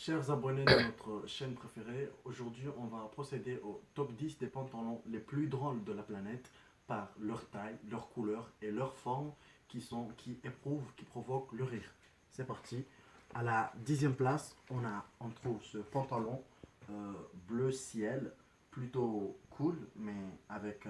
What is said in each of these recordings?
Chers abonnés de notre chaîne préférée, aujourd'hui on va procéder au top 10 des pantalons les plus drôles de la planète par leur taille, leur couleur et leur forme qui provoquent le rire. C'est parti. À la 10e place, on trouve ce pantalon bleu ciel, plutôt cool, mais avec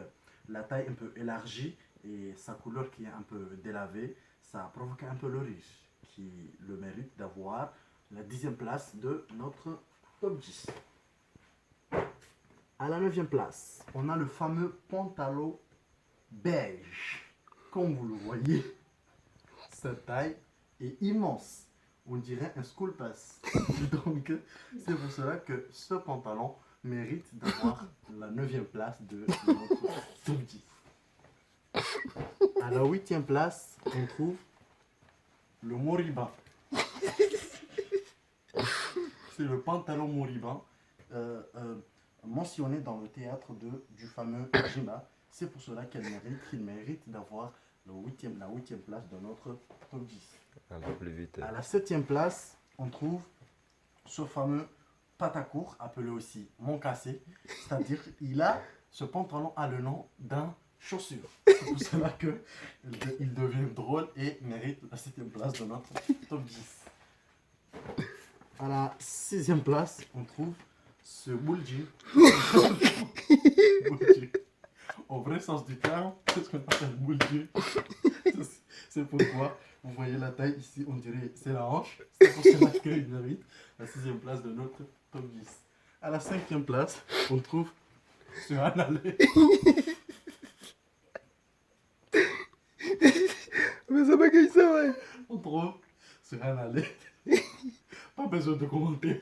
la taille un peu élargie et sa couleur qui est un peu délavée. Ça provoque un peu le rire, qui le mérite d'avoir la 10e place de notre top 10. À la 9e place, on a le fameux pantalon beige. Comme vous le voyez, sa taille est immense. On dirait un school pass. Donc, c'est pour cela que ce pantalon mérite d'avoir la 9e place de notre top 10. À la 8e place, on trouve le Moriband. C'est le pantalon Moriband mentionné dans le théâtre du fameux Jima. C'est pour cela qu'il mérite d'avoir la 8e place de notre top 10. Alors, plus vite. À la 7e place, on trouve ce fameux patacourt, appelé aussi moncassé. C'est-à-dire ce pantalon a le nom d'un chaussure. C'est pour cela qu'il devient drôle et mérite la 7e place de notre top 10. À la 6e place, on trouve ce boulji. Au vrai sens du terme, c'est ce qu'on appelle boulji. C'est pourquoi, vous voyez la taille ici, on dirait c'est la hanche. C'est pour cela qu'il mérite la 6e place de notre top 10. À la 5e place, on trouve ce Hanalé. Mais ça bagaille ça, ouais. On trouve ce Hanalé. Pas besoin de commenter.